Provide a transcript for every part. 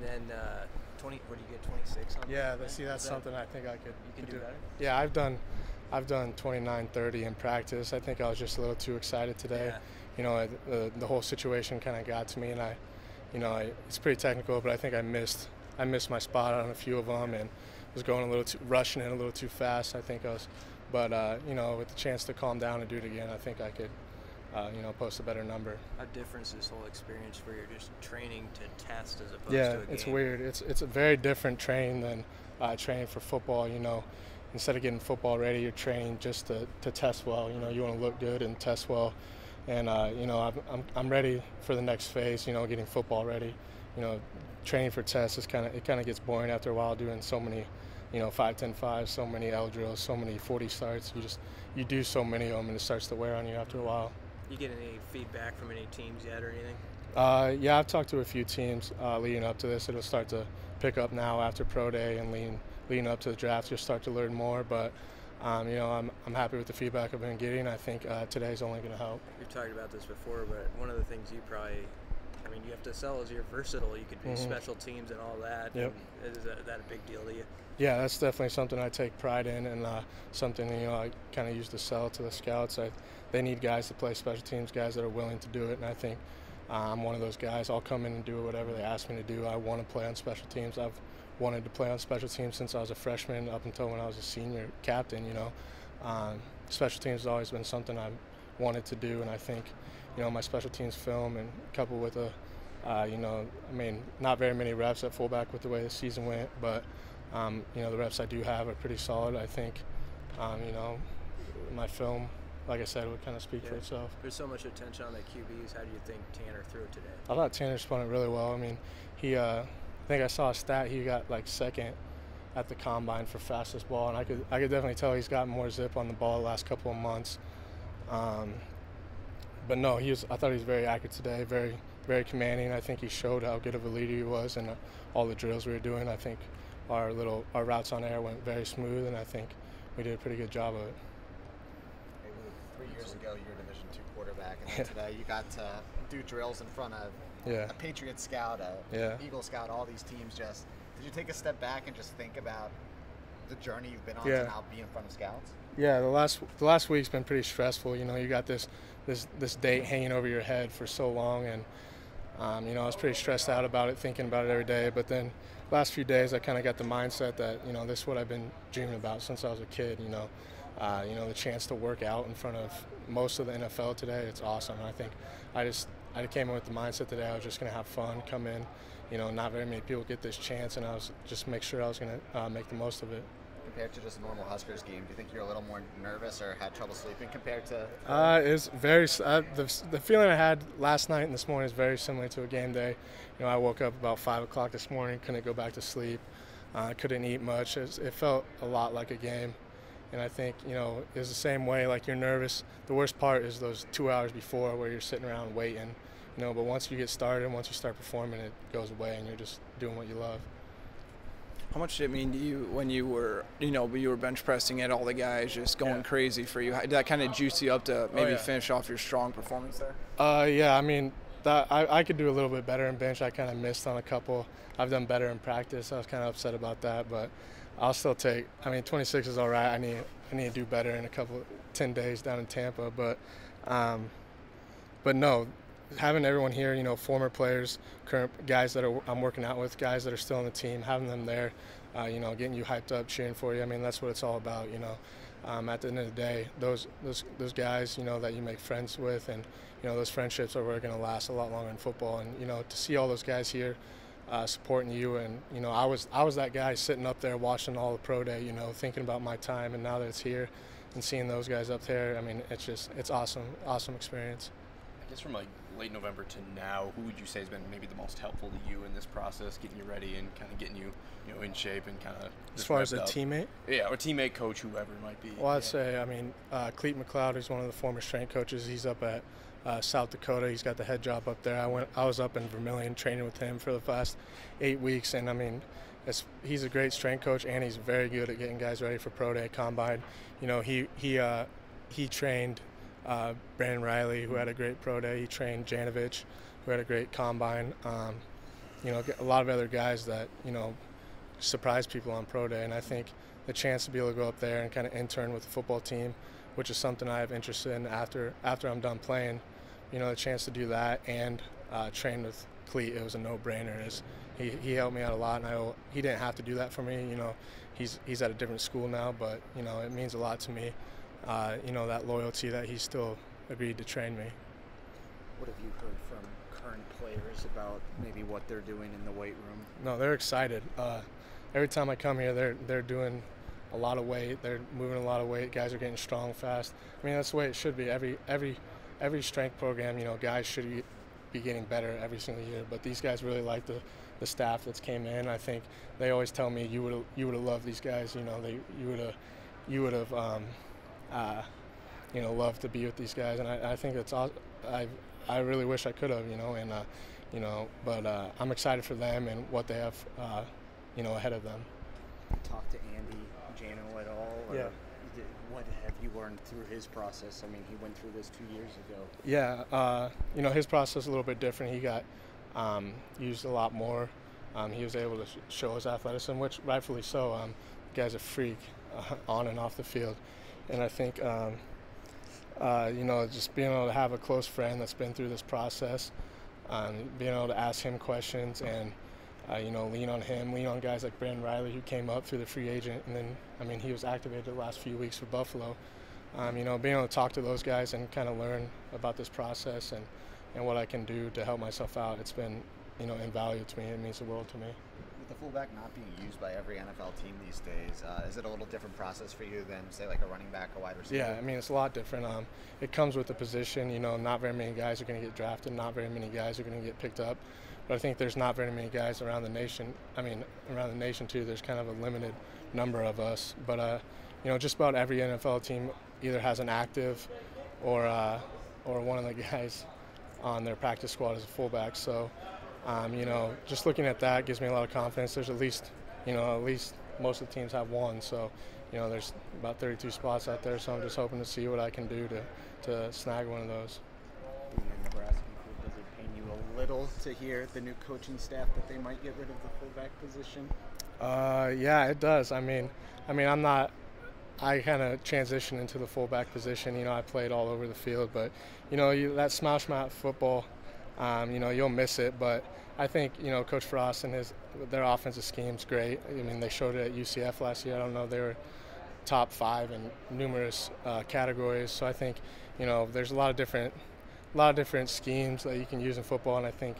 then 20. What do you get? 26 on? Yeah, see, that's something I think I could. You can do better. Yeah, I've done 29:30 in practice. I think I was just a little too excited today. Yeah. You know, the whole situation kind of got to me, and it's pretty technical, but I think I missed my spot on a few of them, and was going a little too rushing in a little too fast. I think I was, but with the chance to calm down and do it again, I think I could. Post a better number. How different is this whole experience where you're just training to test as opposed to a game? Yeah, it's weird. It's a very different training than training for football. Instead of getting football ready, you're training just to test well. You want to look good and test well. And I'm ready for the next phase. Getting football ready. Training for tests is kind of gets boring after a while doing so many. 5-10-5, so many L drills, so many 40 starts. You do so many of them, and it starts to wear on you after a while. You get any feedback from any teams yet or anything? Yeah, I've talked to a few teams leading up to this. It'll start to pick up now after Pro Day and leading up to the draft. You'll start to learn more, but I'm happy with the feedback I've been getting. I think today's only going to help. We've talked about this before, but one of the things you have to sell is you're versatile. You could be special teams and all that. Yep. Is that a big deal to you? Yeah, that's definitely something I take pride in, and something I kind of use to sell to the scouts. They need guys to play special teams, guys that are willing to do it, and I think I'm one of those guys. I'll come in and do whatever they ask me to do. I want to play on special teams. I've wanted to play on special teams since I was a freshman up until when I was a senior captain. Special teams has always been something I've wanted to do, and I think my special teams film and coupled with not very many reps at fullback with the way the season went, but the reps I do have are pretty solid. I think, my film, like I said, would kind of speak for itself. There's so much attention on the QBs. How do you think Tanner threw it today? I thought Tanner spun it really well. I mean, I think I saw a stat. He got second at the combine for fastest ball, and I could definitely tell he's gotten more zip on the ball the last couple of months. But no, I thought he was very accurate today, very, very commanding. I think he showed how good of a leader he was, and all the drills we were doing. I think our routes on air went very smooth, and I think we did a pretty good job of it. 3 years ago, you were a Division II quarterback, and then today you got to do drills in front of a Patriot scout, Eagle scout, all these teams. Did you take a step back and just think about the journey you've been on to now be in front of scouts? Yeah, the last week's been pretty stressful. You got this date hanging over your head for so long, and I was pretty stressed out about it, thinking about it every day. But then last few days, I kind of got the mindset that this is what I've been dreaming about since I was a kid. The chance to work out in front of most of the NFL today, it's awesome. And I think I came in with the mindset today I was just going to have fun, come in. Not very many people get this chance, and I was just make sure I was going to make the most of it. Compared to just a normal Huskers game, do you think you're a little more nervous or had trouble sleeping compared to? It's very the feeling I had last night and this morning is very similar to a game day. I woke up about 5 o'clock this morning, couldn't go back to sleep, couldn't eat much. It felt a lot like a game, and I think it was the same way. Like, you're nervous. The worst part is those 2 hours before where you're sitting around waiting. But once you get started, once you start performing, it goes away, and you're just doing what you love. How much did it mean to you when you were, you were bench pressing at all the guys just going crazy for you? Did that kind of juice you up to maybe finish off your strong performance there? Yeah, I mean, I could do a little bit better in bench. I kind of missed on a couple. I've done better in practice. I was kind of upset about that, but I'll still take. 26 is all right. I need to do better in 10 days down in Tampa, but no. Having everyone here, former players, current guys that I'm working out with, guys that are still on the team, having them there, getting you hyped up, cheering for you. I mean, that's what it's all about. At the end of the day, those guys, that you make friends with, and those friendships are going to last a lot longer in football. And to see all those guys here supporting you, and I was that guy sitting up there watching all the pro day, thinking about my time, and now that it's here, and seeing those guys up there, I mean, it's awesome experience. I guess from late November to now, who would you say has been maybe the most helpful to you in this process, getting you ready and kind of getting you, in shape and kind of as far as a teammate? Yeah, or teammate, coach, whoever it might be. Well, I'd say, Cleet McLeod is one of the former strength coaches. He's up at South Dakota. He's got the head job up there. I was up in Vermillion training with him for the past 8 weeks, and he's a great strength coach, and he's very good at getting guys ready for pro day, combine. He trained Brandon Riley, who had a great pro day. He trained Janovich, who had a great combine. a lot of other guys that, surprise people on pro day. And I think the chance to be able to go up there and kind of intern with the football team, which is something I have interest in after I'm done playing, the chance to do that and train with Cleat, it was a no-brainer. He helped me out a lot, and he didn't have to do that for me. He's at a different school now, but it means a lot to me. That loyalty that he still agreed to train me. What have you heard from current players about maybe what they're doing in the weight room? No, they're excited. Every time I come here, they're doing a lot of weight. They're moving a lot of weight. Guys are getting strong fast. I mean, that's the way it should be. Every strength program, guys should be getting better every single year. But these guys really like the staff that's came in. I think they always tell me you would have loved these guys. You would have loved to be with these guys. And I think that's awesome. I really wish I could have. But I'm excited for them and what they have ahead of them. Talk to Andy Jano at all? Or yeah. What have you learned through his process? I mean, he went through this 2 years ago. Yeah, his process is a little bit different. He got used a lot more. He was able to show his athleticism, which rightfully so. The guy's a freak on and off the field. And I think, just being able to have a close friend that's been through this process, being able to ask him questions and, lean on him, lean on guys like Brandon Riley, who came up through the free agent, and then, he was activated the last few weeks for Buffalo. Being able to talk to those guys and kind of learn about this process and what I can do to help myself out, it's been, invaluable to me. It means the world to me. With the fullback not being used by every NFL team these days, is it a little different process for you than, say, like a running back or wide receiver? Yeah, I mean, it's a lot different. It comes with the position. Not very many guys are going to get drafted. Not very many guys are going to get picked up. But I think there's not very many guys around the nation. Around the nation, too, there's kind of a limited number of us. But, just about every NFL team either has an active or one of the guys on their practice squad as a fullback. So, just looking at that gives me a lot of confidence. There's at least most of the teams have one. So, there's about 32 spots out there. So I'm just hoping to see what I can do to snag one of those. Being in Nebraska, does it pain you a little to hear the new coaching staff that they might get rid of the fullback position? Yeah, it does. I kind of transitioned into the fullback position. I played all over the field, but that smash mouth football, you'll miss it. But I think Coach Frost and their offensive scheme's great. They showed it at UCF last year. I don't know, they were top 5 in numerous categories. So I think there's a lot of different schemes that you can use in football, and I think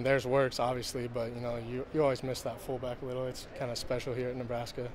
theirs works obviously, but you always miss that fullback a little. It's kind of special here at Nebraska.